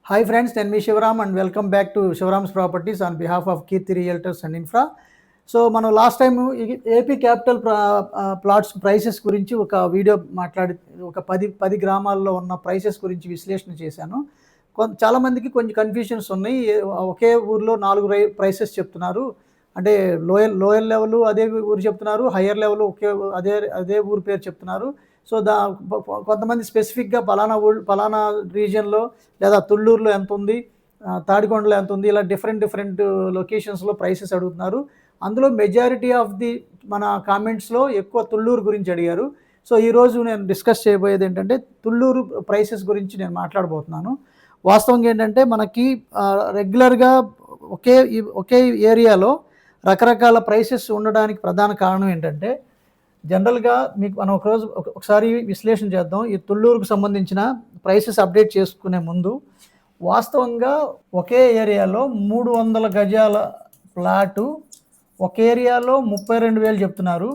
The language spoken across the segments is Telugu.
Hi friends, నేను మీ Shivaram and welcome back to Shivaram's properties on behalf of Keerthi realtors and infra. So మనం last time AP capital plots prices గురించి ఒక వీడియో మాట్లాడి ఒక 10 గ్రామాల్లో ఉన్న ప్రైసెస్ గురించి విశ్లేషణ చేశాను. చాలామందికి కొంచెం కన్ఫ్యూషన్స్ ఉన్నాయి. ఒకే ఊర్లో 4 ప్రైసెస్ చెప్తున్నారు. అంటే లోయర్ లెవెల్ అదే ఊరు చెప్తున్నారు, హయ్యర్ లెవెల్ అదే అదే ఊరు పేరు చెప్తున్నారు. సో కొంతమంది స్పెసిఫిక్గా పలానా రీజియన్లో లేదా తుళ్ళూరులో ఎంత ఉంది, తాడికొండలో ఎంత ఉంది, ఇలా డిఫరెంట్ లొకేషన్స్లో ప్రైసెస్ అడుగుతున్నారు. అందులో మెజారిటీ ఆఫ్ ది మన కామెంట్స్లో ఎక్కువ తుళ్ళూరు గురించి అడిగారు. సో ఈరోజు నేను డిస్కస్ చేయబోయేది ఏంటంటే తుళ్ళూరు ప్రైసెస్ గురించి నేను మాట్లాడబోతున్నాను. వాస్తవంగా ఏంటంటే మనకి రెగ్యులర్గా ఒకే ఏరియాలో రకరకాల ప్రైసెస్ ఉండడానికి ప్రధాన కారణం ఏంటంటే, జనరల్గా మీకు మనం ఒకసారి విశ్లేషణ చేద్దాం. ఈ తుళ్ళూరుకు సంబంధించిన ప్రైసెస్ అప్డేట్ చేసుకునే ముందు వాస్తవంగా ఒకే ఏరియాలో 300 గజాల ప్లాటు ఒక ఏరియాలో 32,000 చెప్తున్నారు,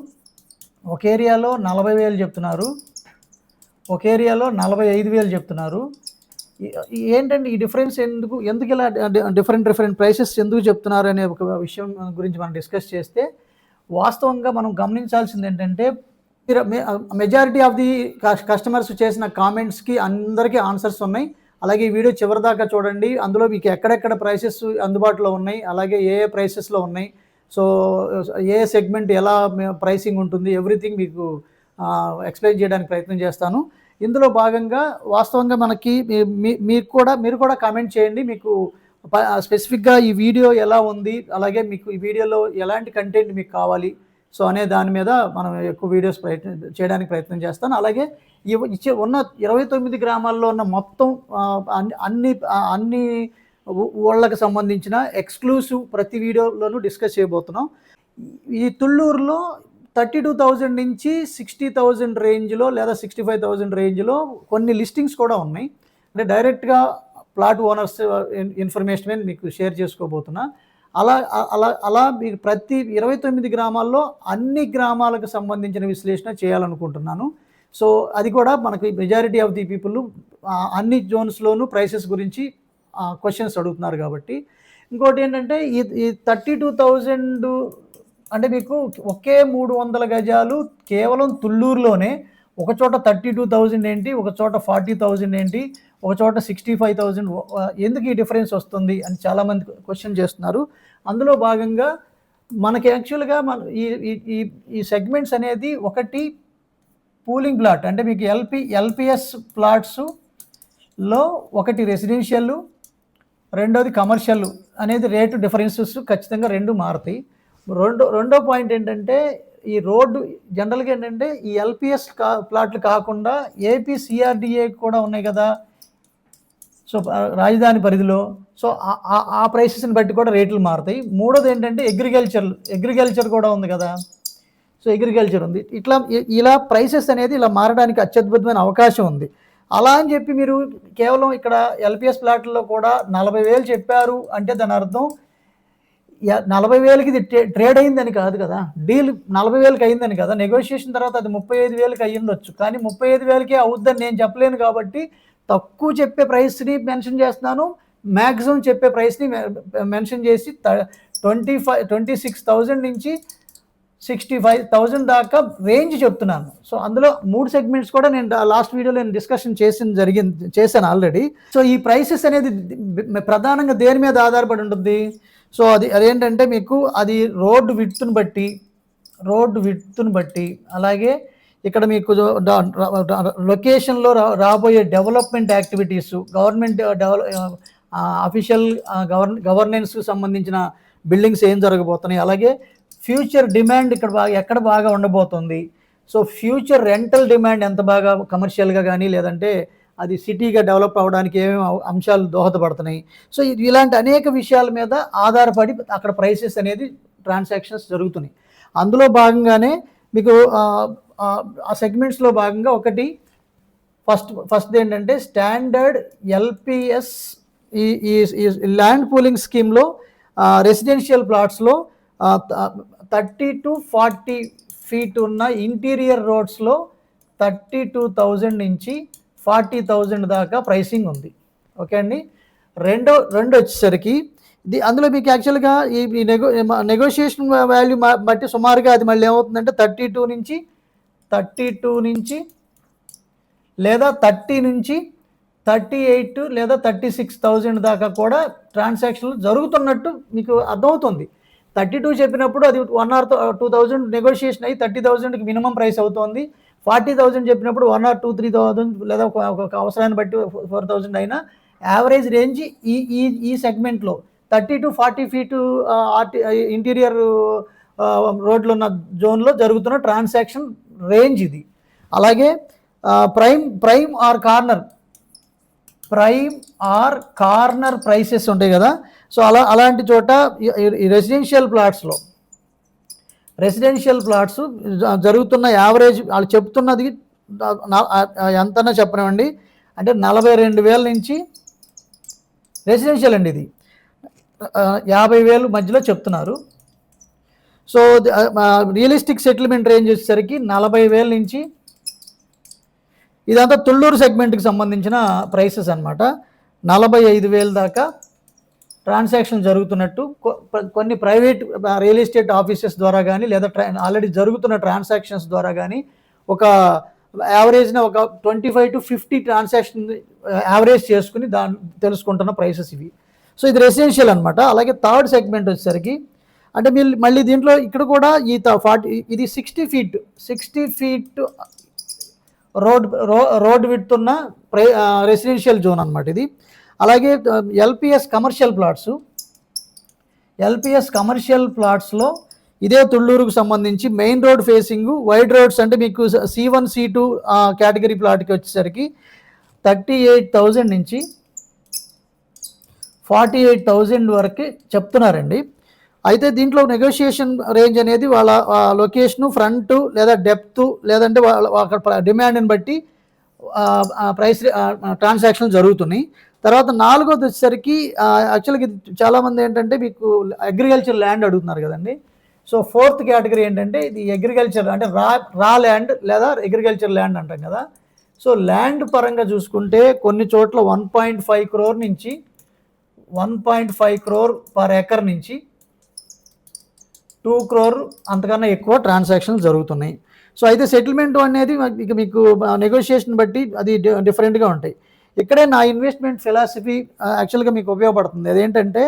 ఒక ఏరియాలో 40,000 చెప్తున్నారు, ఒక ఏరియాలో 45,000 చెప్తున్నారు. ఏంటంటే ఈ డిఫరెన్స్ ఎందుకు ఇలా డిఫరెంట్ ప్రైసెస్ ఎందుకు చెప్తున్నారు అనే ఒక విషయం గురించి మనం డిస్కస్ చేస్తే, వాస్తవంగా మనం గమనించాల్సింది ఏంటంటే, మెజారిటీ ఆఫ్ ది కస్టమర్స్ చేసిన కామెంట్స్కి అందరికీ ఆన్సర్స్ ఉన్నాయి. అలాగే ఈ వీడియో చివరి దాకా చూడండి. అందులో మీకు ఎక్కడెక్కడ ప్రైసెస్ అందుబాటులో ఉన్నాయి, అలాగే ఏ ప్రైసెస్లో ఉన్నాయి, సో ఏ సెగ్మెంట్ ఎలా ప్రైసింగ్ ఉంటుంది, ఎవ్రీథింగ్ మీకు ఎక్స్ప్లెయిన్ చేయడానికి ప్రయత్నం చేస్తాను. ఇందులో భాగంగా వాస్తవంగా మనకి మీరు కూడా కామెంట్ చేయండి, మీకు స్పెసిఫిక్గా ఈ వీడియో ఎలా ఉంది, అలాగే మీకు ఈ వీడియోలో ఎలాంటి కంటెంట్ మీకు కావాలి, సో అనే దాని మీద మనం ఎక్కువ వీడియోస్ చేయడానికి ప్రయత్నం చేస్తాను. అలాగే ఉన్న 29 గ్రామాల్లో ఉన్న మొత్తం అన్ని ఊళ్ళకు సంబంధించిన ఎక్స్క్లూసివ్ ప్రతి వీడియోలోనూ డిస్కస్ చేయబోతున్నాం. ఈ తుళ్ళూరులో 32,000 నుంచి 60,000 రేంజ్లో లేదా 65,000 రేంజ్లో కొన్ని లిస్టింగ్స్ కూడా ఉన్నాయి. అంటే డైరెక్ట్గా ప్లాట్ ఓనర్స్ ఇన్ఫర్మేషన్ మీకు షేర్ చేసుకోబోతున్నా. అలా మీకు ప్రతి 29 గ్రామాల్లో అన్ని గ్రామాలకు సంబంధించిన విశ్లేషణ చేయాలనుకుంటున్నాను. సో అది కూడా మనకి మెజారిటీ ఆఫ్ ది పీపుల్ అన్ని జోన్స్లోనూ ప్రైసెస్ గురించి క్వశ్చన్స్ అడుగుతున్నారు కాబట్టి. ఇంకోటి ఏంటంటే ఈ 32,000 అంటే మీకు ఒకే 300 గజాలు కేవలం తుళ్ళూరులోనే ఒక చోట 32,000 ఏంటి, ఒక చోట 40,000 ఏంటి, ఒక చోట 65,000 ఎందుకు ఈ డిఫరెన్స్ వస్తుంది అని చాలామంది క్వశ్చన్ చేస్తున్నారు. అందులో భాగంగా మనకి యాక్చువల్గా ఈ సెగ్మెంట్స్ అనేది ఒకటి పూలింగ్ ప్లాట్, అంటే మీకు ఎల్పిఎస్ ప్లాట్స్లో ఒకటి రెసిడెన్షియల్, రెండోది కమర్షియల్ అనేది రేటు డిఫరెన్సెస్ ఖచ్చితంగా రెండు మారుతాయి. రెండో పాయింట్ ఏంటంటే, ఈ రోడ్డు జనరల్గా ఏంటంటే ఈ ఎల్పిఎస్ ప్లాట్లు కాకుండా ఏపీ సిఆర్డిఏ కూడా ఉన్నాయి కదా, సో రాజధాని పరిధిలో, సో ఆ ప్రైసెస్ని బట్టి కూడా రేట్లు మారుతాయి. మూడోది ఏంటంటే అగ్రికల్చర్ కూడా ఉంది కదా, సో అగ్రికల్చర్ ఉంది. ఇలా ప్రైసెస్ అనేది ఇలా మారడానికి అత్యద్భుతమైన అవకాశం ఉంది. అలా అని చెప్పి మీరు కేవలం ఇక్కడ ఎల్పిఎస్ ప్లాట్లలో కూడా 40,000 చెప్పారు అంటే దాని అర్థం 40,000కి ఇది ట్రేడ్ అయిందని కాదు కదా, డీల్ 40,000కి అయిందని కదా, నెగోషియేషన్ తర్వాత అది 35,000కి అయ్యిండొచ్చు, కానీ 35,000కే అవుద్దని నేను చెప్పలేను. కాబట్టి తక్కువ చెప్పే ప్రైస్ని మెన్షన్ చేస్తున్నాను, మ్యాక్సిమం చెప్పే ప్రైస్ని మెన్షన్ చేసి 26,000 నుంచి 65,000 దాకా రేంజ్ చెప్తున్నాను. సో అందులో 3 సెగ్మెంట్స్ కూడా నేను లాస్ట్ వీడియోలో డిస్కషన్ చేశాను ఆల్రెడీ. సో ఈ ప్రైసెస్ అనేది ప్రధానంగా దేని మీద ఆధారపడి ఉంటుంది? సో అదేంటంటే మీకు అది రోడ్డు విడ్త్ను బట్టి, అలాగే ఇక్కడ మీకు లొకేషన్లో రాబోయే డెవలప్మెంట్ యాక్టివిటీస్, గవర్నమెంట్ అఫీషియల్ గవర్నెన్స్కి సంబంధించిన బిల్డింగ్స్ ఏం జరగబోతున్నాయి, అలాగే ఫ్యూచర్ డిమాండ్ ఎక్కడ బాగా ఉండబోతుంది, సో ఫ్యూచర్ రెంటల్ డిమాండ్ ఎంత బాగా కమర్షియల్గా కానీ లేదంటే అది సిటీగా డెవలప్ అవ్వడానికి ఏమేమి అంశాలు దోహదపడుతున్నాయి, సో ఇలాంటి అనేక విషయాల మీద ఆధారపడి అక్కడ ప్రైసెస్ అనేది ట్రాన్సాక్షన్స్ జరుగుతున్నాయి. అందులో భాగంగానే మీకు ఆ సెగ్మెంట్స్లో భాగంగా ఒకటి ఫస్ట్ ఏంటంటే స్టాండర్డ్ ఎల్పిఎస్ ఈ ల్యాండ్ పూలింగ్ స్కీమ్లో రెసిడెన్షియల్ ప్లాట్స్లో 30 to 40 ఫీట్ ఉన్న ఇంటీరియర్ రోడ్స్లో 32,000 నుంచి 40,000 దాకా ప్రైసింగ్ ఉంది. ఓకే అండి. రెండు వచ్చేసరికి ఇది అందులో మీకు యాక్చువల్గా ఈ నెగోషియేషన్ వాల్యూ బట్టి సుమారుగా అది మళ్ళీ ఏమవుతుందంటే 32 నుంచి లేదా 30 నుంచి 38 లేదా 36,000 దాకా కూడా ట్రాన్సాక్షన్లు జరుగుతున్నట్టు మీకు అర్థమవుతుంది. 32 చెప్పినప్పుడు అది 1 or 2,000 నెగోషియేషన్ అయ్యి 30,000కి మినిమం ప్రైస్ అవుతుంది. 40,000 చెప్పినప్పుడు 1 or 2-3,000 లేదా ఒక అవసరాన్ని బట్టి 4,000 అయినా యావరేజ్ రేంజ్ ఈ సెగ్మెంట్లో 30 to 40 ఫీట్ ఇంటీరియర్ రోడ్లు ఉన్న జోన్లో జరుగుతున్న ట్రాన్సాక్షన్ రేంజ్ ఇది. అలాగే ప్రైమ్ ఆర్ కార్నర్ ప్రైసెస్ ఉంటాయి కదా. సో అలాంటి చోట రెసిడెన్షియల్ ప్లాట్స్ జరుగుతున్న యావరేజ్ వాళ్ళు చెప్తున్నది ఎంతన్నా చెప్పనివ్వండి, అంటే 42,000 నుంచి రెసిడెన్షియల్ అండి, ఇది 50,000 మధ్యలో చెప్తున్నారు. సో రియలిస్టిక్ సెటిల్మెంట్ రేంజ్ వచ్చేసరికి 40,000 నుంచి, ఇదంతా తుళ్ళూరు సెగ్మెంట్కి సంబంధించిన ప్రైసెస్ అనమాట. 45,000 దాకా ట్రాన్సాక్షన్ జరుగుతున్నట్టు కొన్ని ప్రైవేట్ రియల్ ఎస్టేట్ ఆఫీసెస్ ద్వారా కానీ లేదా ఆల్రెడీ జరుగుతున్న ట్రాన్సాక్షన్స్ ద్వారా కానీ ఒక యావరేజ్న ఒక 25 to 50 ట్రాన్సాక్షన్ యావరేజ్ చేసుకుని తెలుసుకుంటున్న ప్రైసెస్ ఇవి. సో ఇది రెసిడెన్షియల్ అనమాట. అలాగే థర్డ్ సెగ్మెంట్ వచ్చేసరికి అంటే మీరు మళ్ళీ దీంట్లో ఇక్కడ కూడా ఇది 60 ఫీట్ రోడ్ విడ్త్ ఉన్న రెసిడెన్షియల్ జోన్ అనమాట ఇది. అలాగే ఎల్పిఎస్ కమర్షియల్ ప్లాట్స్లో ఇదే తుళ్ళూరుకు సంబంధించి main road facing wide roads అంటే మీకు C1 C2 కేటగిరీ ప్లాట్కి వచ్చేసరికి 38,000 నుంచి 48,000 వరకు చెప్తున్నారండి. అయితే దీంట్లో నెగోషియేషన్ రేంజ్ అనేది వాళ్ళ లొకేషను, ఫ్రంట్ లేదా డెప్త్ లేదంటే అక్కడ డిమాండ్ని బట్టి ప్రైస్ ట్రాన్సాక్షన్ జరుగుతున్నాయి. తర్వాత 4వది వచ్చేసరికి యాక్చువల్గా చాలామంది ఏంటంటే మీకు అగ్రికల్చర్ ల్యాండ్ అడుగుతున్నారు కదండి. సో 4th కేటగిరీ ఏంటంటే ఇది అగ్రికల్చర్ అంటే రా ల్యాండ్ లేదా అగ్రికల్చర్ ల్యాండ్ అంటాం కదా. సో ల్యాండ్ పరంగా చూసుకుంటే కొన్ని చోట్ల 1.5 crore నుంచి 1.5 crore పర్ ఎకర్ నుంచి 2 crore అంతకన్నా ఎక్కువ ట్రాన్సాక్షన్లు జరుగుతున్నాయి. సో అయితే సెటిల్మెంట్ అనేది ఇక మీకు నెగోషియేషన్ బట్టి అది డిఫరెంట్గా ఉంటాయి. ఇక్కడే నా ఇన్వెస్ట్మెంట్ ఫిలాసఫీ యాక్చువల్గా మీకు ఉపయోగపడుతుంది. అదేంటంటే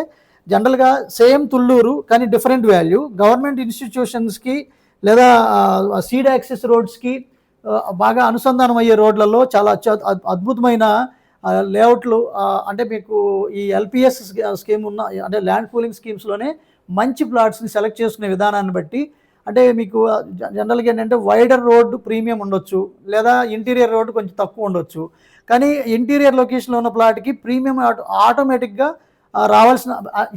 జనరల్గా సేమ్ తుళ్ళూరు కానీ డిఫరెంట్ వాల్యూ గవర్నమెంట్ ఇన్స్టిట్యూషన్స్కి లేదా సీడ్ యాక్సెస్ రోడ్స్కి బాగా అనుసంధానం అయ్యే రోడ్లలో చాలా అద్భుతమైన లేఅవుట్లు అంటే మీకు ఈ ఎల్పిఎస్ స్కీమ్ ఉన్న అంటే ల్యాండ్ పూలింగ్ స్కీమ్స్లోనే మంచి ప్లాట్స్ని సెలెక్ట్ చేసుకునే విధానాన్ని బట్టి అంటే మీకు జనరల్గా ఏంటంటే వైడర్ రోడ్డు ప్రీమియం ఉండొచ్చు లేదా ఇంటీరియర్ రోడ్డు కొంచెం తక్కువ ఉండొచ్చు. కానీ ఇంటీరియర్ లొకేషన్లో ఉన్న ప్లాట్కి ప్రీమియం ఆటోమేటిక్గా రావాల్సిన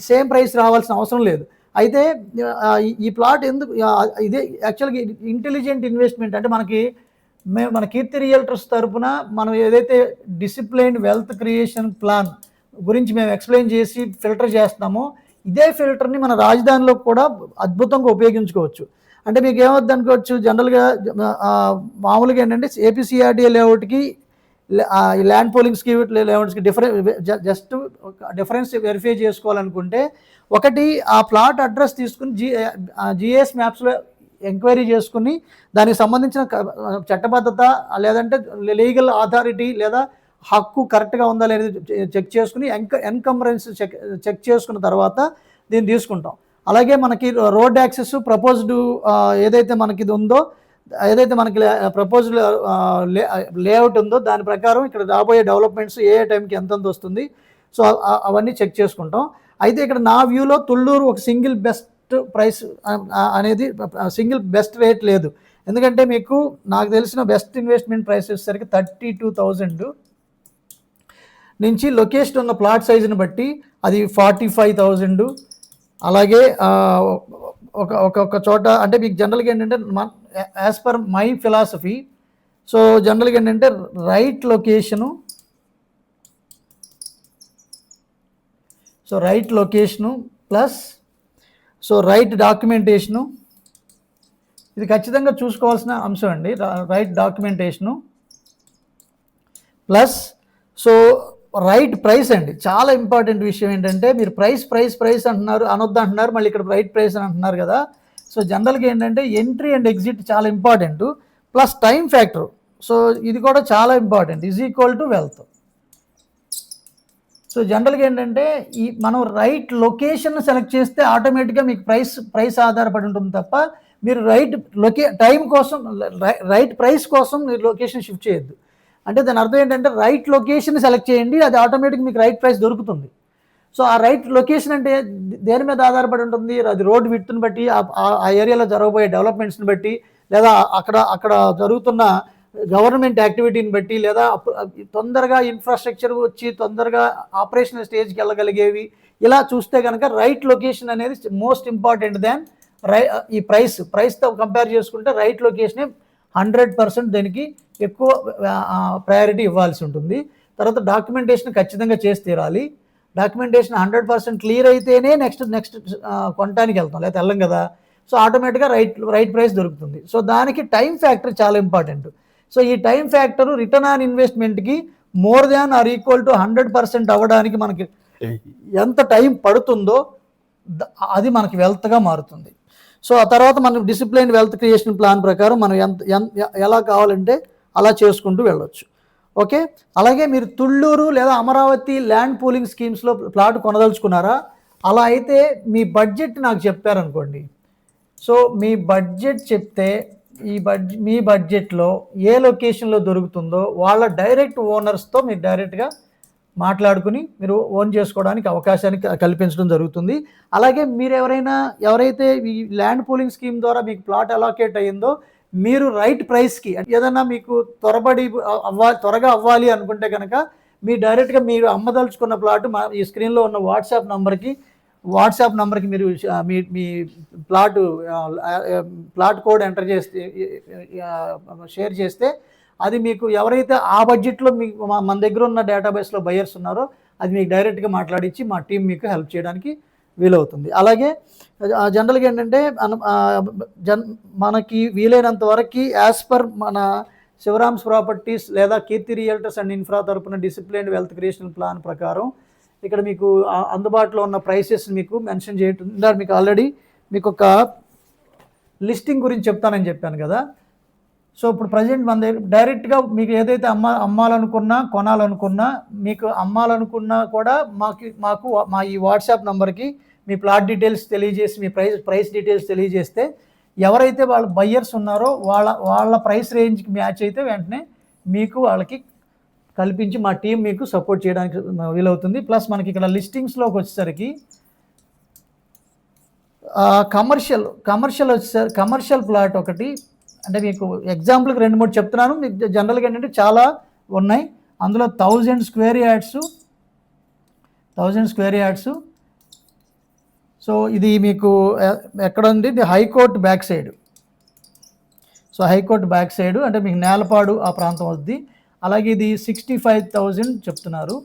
సేమ్ ప్రైస్ రావాల్సిన అవసరం లేదు. అయితే ఈ ప్లాట్ ఎందుకు ఇదే యాక్చువల్గా ఇంటెలిజెంట్ ఇన్వెస్ట్మెంట్ అంటే మన కీర్తి రియల్టర్స్ తరఫున మనం ఏదైతే డిసిప్లైన్డ్ వెల్త్ క్రియేషన్ ప్లాన్ గురించి మేము ఎక్స్ప్లెయిన్ చేసి ఫిల్టర్ చేస్తున్నామో ఇదే ఫిల్టర్ని మన రాజధానిలో కూడా అద్భుతంగా ఉపయోగించుకోవచ్చు. అంటే మీకు ఏమవుద్ది అనుకోవచ్చు, జనరల్గా మామూలుగా ఏంటంటే ఏపీసీఆర్డీఏ లేఅవుట్కి ల్యాండ్ పోలింగ్ స్కీమ్ లేఅవుట్స్కి జస్ట్ డిఫరెన్స్ వెరిఫై చేసుకోవాలనుకుంటే ఒకటి ఆ ప్లాట్ అడ్రస్ తీసుకుని జిఎస్ మ్యాప్స్లో ఎంక్వైరీ చేసుకుని దానికి సంబంధించిన చట్టబద్ధత లేదంటే లీగల్ అథారిటీ లేదా హక్కు కరెక్ట్గా ఉందా లేదా చెక్ చేసుకుని ఎన్కంబరెన్స్ చెక్ చేసుకున్న తర్వాత దీన్ని తీసుకుంటాం. అలాగే మనకి రోడ్ యాక్సెస్ ప్రపోజ్డ్ ఏదైతే మనకి ఇది ఉందో ఏదైతే మనకి ప్రపోజ్డ్ లేఅవుట్ ఉందో దాని ప్రకారం ఇక్కడ రాబోయే డెవలప్మెంట్స్ ఏ టైంకి ఎంత వస్తుంది సో అవన్నీ చెక్ చేసుకుంటాం. అయితే ఇక్కడ నా వ్యూలో తుళ్ళూరు ఒక సింగిల్ బెస్ట్ ప్రైస్ అనేది సింగిల్ బెస్ట్ రేట్ లేదు. ఎందుకంటే మీకు నాకు తెలిసిన బెస్ట్ ఇన్వెస్ట్మెంట్ ప్రైస్ వచ్చేసరికి 32,000 నుంచి లొకేషన్ ఉన్న ప్లాట్ సైజుని బట్టి అది 45,000. అలాగే ఒక చోట అంటే మీకు జనరల్గా ఏంటంటే as per my philosophy so జనరల్గా ఏంటంటే right location plus right documentation ఇది ఖచ్చితంగా చూసుకోవాల్సిన అంశం అండి. Right documentation plus right price అండి. చాలా ఇంపార్టెంట్ విషయం ఏంటంటే మీరు ప్రైస్ అంటున్నారు, అనొద్దు అంటున్నారు, మళ్ళీ ఇక్కడ రైట్ ప్రైస్ అని అంటున్నారు కదా. సో జనరల్గా ఏంటంటే ఎంట్రీ అండ్ ఎగ్జిట్ చాలా important, plus time factor. So ఇది కూడా చాలా important, is equal to wealth. So జనరల్గా ఏంటంటే మనం రైట్ లొకేషన్ సెలెక్ట్ చేస్తే ఆటోమేటిక్గా మీకు ప్రైస్ ఆధారపడి ఉంటుంది తప్ప మీరు టైం కోసం రైట్ ప్రైస్ కోసం మీరు లొకేషన్ షిఫ్ట్ చేయొద్దు. అంటే దాని అర్థం ఏంటంటే రైట్ లొకేషన్ సెలెక్ట్ చేయండి, అది ఆటోమేటిక్ మీకు రైట్ ప్రైస్ దొరుకుతుంది. సో ఆ రైట్ లొకేషన్ అంటే దేని మీద ఆధారపడి ఉంటుంది? అది రోడ్ విడ్త్ని బట్టి, ఆ ఏరియాలో జరగబోయే డెవలప్మెంట్స్ని బట్టి, లేదా అక్కడ జరుగుతున్న గవర్నమెంట్ యాక్టివిటీని బట్టి, లేదా తొందరగా ఇన్ఫ్రాస్ట్రక్చర్ వచ్చి తొందరగా ఆపరేషనల్ స్టేజ్కి వెళ్ళగలిగేవి. ఇలా చూస్తే కనుక రైట్ లొకేషన్ అనేది మోస్ట్ ఇంపార్టెంట్ దాన్ ఈ ప్రైస్తో కంపేర్ చేసుకుంటే రైట్ లొకేషనే 100% దానికి ఎక్కువ ప్రయారిటీ ఇవ్వాల్సి ఉంటుంది. తర్వాత డాక్యుమెంటేషన్ ఖచ్చితంగా చేసి తీరాలి. డాక్యుమెంటేషన్ 100% క్లియర్ అయితేనే నెక్స్ట్ కొనడానికి వెళ్తాం, లేకపోతే వెళ్ళం కదా. సో ఆటోమేటిక్గా రైట్ ప్రైస్ దొరుకుతుంది. సో దానికి టైం ఫ్యాక్టర్ చాలా ఇంపార్టెంట్. సో ఈ టైం ఫ్యాక్టర్ రిటర్న్ ఆన్ ఇన్వెస్ట్మెంట్కి more than or equal to 100% అవ్వడానికి మనకి ఎంత టైం పడుతుందో అది మనకి వెల్త్గా మారుతుంది. సో ఆ తర్వాత మనం డిసిప్లైన్ వెల్త్ క్రియేషన్ ప్లాన్ ప్రకారం మనం ఎలా కావాలంటే అలా చేసుకుంటూ వెళ్ళొచ్చు. ఓకే, అలాగే మీరు తుళ్ళూరు లేదా అమరావతి ల్యాండ్ పూలింగ్ స్కీమ్స్లో ప్లాట్ కొనదలుచుకున్నారా? అలా అయితే మీ బడ్జెట్ నాకు చెప్పారనుకోండి. సో మీ బడ్జెట్ చెప్తే మీ బడ్జెట్లో ఏ లొకేషన్లో దొరుకుతుందో వాళ్ళ డైరెక్ట్ ఓనర్స్తో మీరు డైరెక్ట్గా మాట్లాడుకుని మీరు ఓన్ చేసుకోవడానికి అవకాశాన్ని కల్పించడం జరుగుతుంది. అలాగే మీరు ఎవరైతే ఈ ల్యాండ్ పూలింగ్ స్కీమ్ ద్వారా మీకు ప్లాట్ అలాకేట్ అయ్యిందో మీరు రైట్ ప్రైస్కి, ఏదన్నా మీకు త్వరగా అవ్వాలి అనుకుంటే కనుక మీ డైరెక్ట్గా మీరు అమ్మదలుచుకున్న ప్లాట్ ఈ స్క్రీన్లో ఉన్న వాట్సాప్ నంబర్కి మీరు మీ ప్లాట్ కోడ్ ఎంటర్ చేస్తే షేర్ చేస్తే అది మీకు ఎవరైతే ఆ బడ్జెట్లో మీకు మన దగ్గర ఉన్న డేటాబేస్లో బయర్స్ ఉన్నారో అది మీకు డైరెక్ట్గా మాట్లాడించి మా టీం మీకు హెల్ప్ చేయడానికి వీలవుతుంది. అలాగే జనరల్గా ఏంటంటే మనకి వీలైనంత వరకు యాజ్ పర్ మన శివరామ్స్ ప్రాపర్టీస్ లేదా కీర్తి రియల్టర్స్ అండ్ ఇన్ఫ్రా తరపున డిసిప్లైన్డ్ వెల్త్ క్రియేషన్ ప్లాన్ ప్రకారం ఇక్కడ మీకు అందుబాటులో ఉన్న ప్రైసెస్ మీకు మెన్షన్ చేయడం, మీకు ఆల్రెడీ మీకు ఒక లిస్టింగ్ గురించి చెప్తానని చెప్పాను కదా. సో ఇప్పుడు ప్రజెంట్ మన దగ్గర డైరెక్ట్గా మీకు ఏదైతే అమ్మాలనుకున్నా కొనాలనుకున్నా, మీకు అమ్మాలనుకున్నా కూడా మాకు మా ఈ వాట్సాప్ నెంబర్కి మీ ప్లాట్ డీటెయిల్స్ తెలియజేసి మీ ప్రైస్ డీటెయిల్స్ తెలియజేస్తే ఎవరైతే వాళ్ళ బయ్యర్స్ ఉన్నారో వాళ్ళ ప్రైస్ రేంజ్కి మ్యాచ్ అయితే వెంటనే మీకు వాళ్ళకి కల్పించి మా టీం మీకు సపోర్ట్ చేయడానికి వీలవుతుంది. ప్లస్ మనకి ఇక్కడ లిస్టింగ్స్లోకి వచ్చేసరికి కమర్షియల్ ప్లాట్ ఒకటి, అంటే మీకు ఎగ్జాంపుల్కి 2-3 చెప్తున్నాను. మీకు జనరల్గా ఏంటంటే చాలా ఉన్నాయి. అందులో 1000 స్క్వేర్ యార్డ్స్. సో ఇది మీకు ఎక్కడ ఉంది? ఇది high court back side. So high court back side అంటే మీకు నేలపాడు ఆ ప్రాంతం వద్ది. అలాగే ఇది 65,000 చెప్తున్నారు,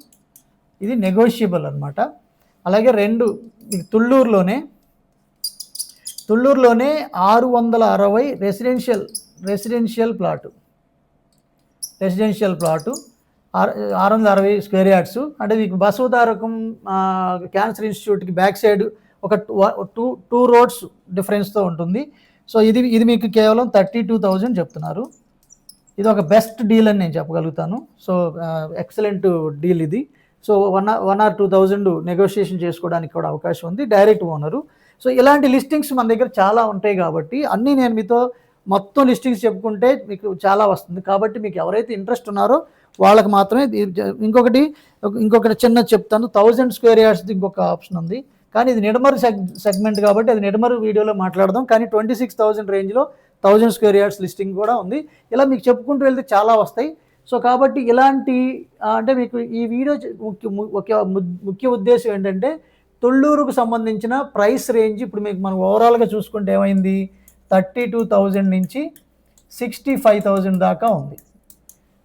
ఇది నెగోషియబుల్ అనమాట. అలాగే 2 మీకు తుళ్ళూరులోనే 660 రెసిడెన్షియల్ ప్లాటు 660 స్క్వేర్ యార్డ్స్. అంటే మీకు బసవతారకం క్యాన్సర్ ఇన్స్టిట్యూట్కి బ్యాక్ సైడ్ ఒక 2 రోడ్స్ డిఫరెన్స్తో ఉంటుంది. సో ఇది మీకు కేవలం 32,000 చెప్తున్నారు. ఇది ఒక బెస్ట్ డీల్ అని నేను చెప్పగలుగుతాను. సో ఎక్సలెంట్ డీల్ ఇది. సో 1 or 2,000 నెగోషియేషన్ చేసుకోవడానికి కూడా అవకాశం ఉంది, డైరెక్ట్ ఓనరు. సో ఇలాంటి లిస్టింగ్స్ మన దగ్గర చాలా ఉంటాయి కాబట్టి అన్నీ నేను మీతో మొత్తం లిస్టింగ్స్ చెప్పుకుంటే మీకు చాలా వస్తుంది. కాబట్టి మీకు ఎవరైతే ఇంట్రెస్ట్ ఉన్నారో వాళ్ళకి మాత్రమే. ఇంకొకటి చిన్న చెప్తాను, 1000 స్క్వేర్ యార్డ్స్ది ఇంకొక ఆప్షన్ ఉంది, కానీ ఇది నిడమరు సెగ్మెంట్ కాబట్టి అది నిడమరు వీడియోలో మాట్లాడదాం. కానీ 26,000 రేంజ్లో 1000 స్క్వేర్ యార్డ్స్ లిస్టింగ్ కూడా ఉంది. ఇలా మీకు చెప్పుకుంటూ వెళ్తే చాలా వస్తాయి. సో కాబట్టి ఇలాంటి అంటే మీకు ఈ వీడియో ముఖ్య ఉద్దేశం ఏంటంటే తుళ్ళూరుకు సంబంధించిన ప్రైస్ రేంజ్ ఇప్పుడు మీకు మనం ఓవరాల్గా చూసుకుంటే ఏమైంది, 32,000 నుంచి 65,000 దాకా ఉంది.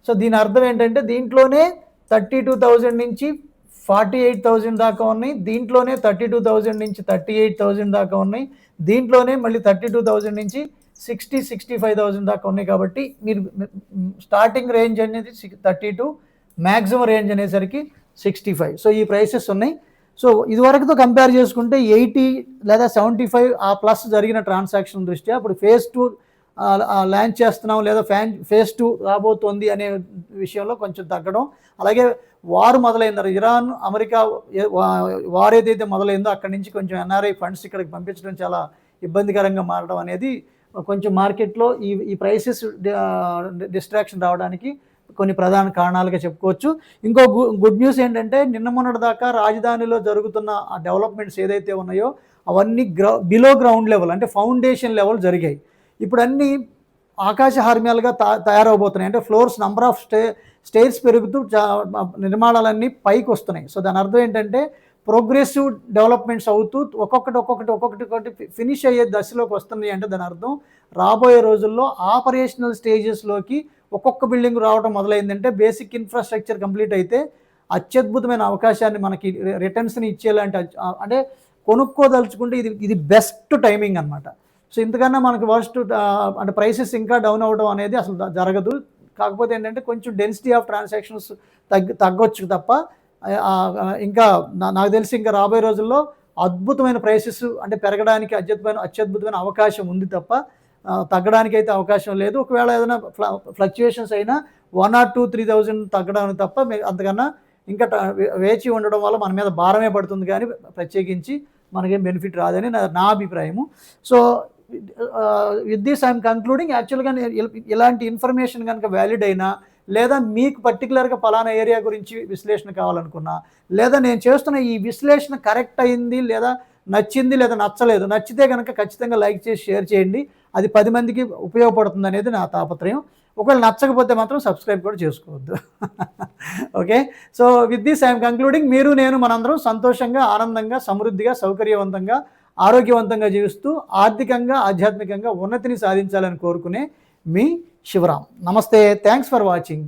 సో దీని అర్థం ఏంటంటే దీంట్లోనే 32,000 నుంచి 48,000 దాకా ఉన్నాయి, దీంట్లోనే 32,000 నుంచి 38,000 దాకా ఉన్నాయి, దీంట్లోనే మళ్ళీ 32,000 నుంచి 65,000 దాకా ఉన్నాయి. కాబట్టి మీరు స్టార్టింగ్ రేంజ్ అనేది 32, మ్యాక్సిమం రేంజ్ అనేసరికి 65. సో ఈ ప్రైసెస్ ఉన్నాయి. సో ఇదివరకుతో కంపేర్ చేసుకుంటే 80 లేదా 75 ఆ ప్లస్ జరిగిన ట్రాన్సాక్షన్ దృష్ట్యా ఇప్పుడు ఫేజ్ 2 లాంచ్ చేస్తున్నాం లేదా ఫేజ్ 2 రాబోతోంది అనే విషయంలో కొంచెం తగ్గడం, అలాగే వార్ మొదలైంది, ఇరాన్ అమెరికా వార్ ఏదైతే మొదలైందో అక్కడి నుంచి కొంచెం ఎన్ఆర్ఐ ఫండ్స్ ఇక్కడికి పంపించడం చాలా ఇబ్బందికరంగా మారడం అనేది కొంచెం మార్కెట్లో ఈ ప్రైసెస్ డిస్ట్రాక్షన్ రావడానికి కొన్ని ప్రధాన కారణాలుగా చెప్పుకోవచ్చు. ఇంకో గుడ్ న్యూస్ ఏంటంటే నిన్న మొన్నటి దాకా రాజధానిలో జరుగుతున్న ఆ డెవలప్మెంట్స్ ఏదైతే ఉన్నాయో అవన్నీ బిలో గ్రౌండ్ లెవెల్ అంటే ఫౌండేషన్ లెవెల్ జరిగాయి. ఇప్పుడు అన్నీ ఆకాశ హార్మ్యాలుగా తయారవబోతున్నాయి. అంటే ఫ్లోర్స్ నంబర్ ఆఫ్ స్టేర్స్ పెరుగుతూ నిర్మాణాలన్నీ పైకి వస్తున్నాయి. సో దాని అర్థం ఏంటంటే ప్రోగ్రెసివ్ డెవలప్మెంట్స్ అవుతూ ఒక్కొక్కటి ఫినిష్ అయ్యే దశలోకి వస్తున్నాయి. అంటే దాని అర్థం రాబోయే రోజుల్లో ఆపరేషనల్ స్టేజెస్లోకి ఒక్కొక్క బిల్డింగ్ రావడం మొదలైందంటే బేసిక్ ఇన్ఫ్రాస్ట్రక్చర్ కంప్లీట్ అయితే అత్యద్భుతమైన అవకాశాన్ని మనకి రిటర్న్స్ని ఇచ్చేలాంటి, అంటే కొనుక్కోదలుచుకుంటే ఇది బెస్ట్ టైమింగ్ అనమాట. సో ఇంతకన్నా మనకి వర్స్ట్ అంటే ప్రైసెస్ ఇంకా డౌన్ అవ్వడం అనేది అసలు జరగదు. కాకపోతే ఏంటంటే కొంచెం డెన్సిటీ ఆఫ్ ట్రాన్సాక్షన్స్ తగ్గొచ్చు తప్ప ఇంకా నాకు తెలిసి ఇంకా రాబోయే రోజుల్లో అద్భుతమైన ప్రైసెస్ అంటే పెరగడానికి అత్యద్భుతమైన అవకాశం ఉంది తప్ప తగ్గడానికి అయితే అవకాశం లేదు. ఒకవేళ ఏదైనా ఫ్లక్చుయేషన్స్ అయినా 1 or 2, 3,000 తగ్గడానికి తప్ప అంతకన్నా ఇంకా వేచి ఉండడం వల్ల మన మీద భారమే పడుతుంది, కానీ ప్రత్యేకించి మనకేం బెనిఫిట్ రాదని నా అభిప్రాయము. So with this I'm concluding. యాక్చువల్గా ఇలాంటి ఇన్ఫర్మేషన్ కనుక వ్యాలిడ్ అయినా, లేదా మీకు పర్టికులర్గా పలానా ఏరియా గురించి విశ్లేషణ కావాలనుకున్నా, లేదా నేను చేస్తున్న ఈ విశ్లేషణ కరెక్ట్ అయింది లేదా నచ్చింది లేదా నచ్చలేదు, నచ్చితే కనుక ఖచ్చితంగా లైక్ చేసి షేర్ చేయండి. అది 10 మందికి ఉపయోగపడుతుంది అనేది నా తాపత్రయం. ఒకవేళ నచ్చకపోతే మాత్రం సబ్స్క్రైబ్ కూడా చేసుకోవద్దు. Okay, so with this I'm concluding. మీరు నేను మనందరం సంతోషంగా, ఆనందంగా, సమృద్ధిగా, సౌకర్యవంతంగా, ఆరోగ్యవంతంగా జీవిస్తూ ఆర్థికంగా, ఆధ్యాత్మికంగా ఉన్నతిని సాధించాలని కోరుకునే మీ శివరాం. నమస్తే, థ్యాంక్స్ ఫర్ వాచింగ్.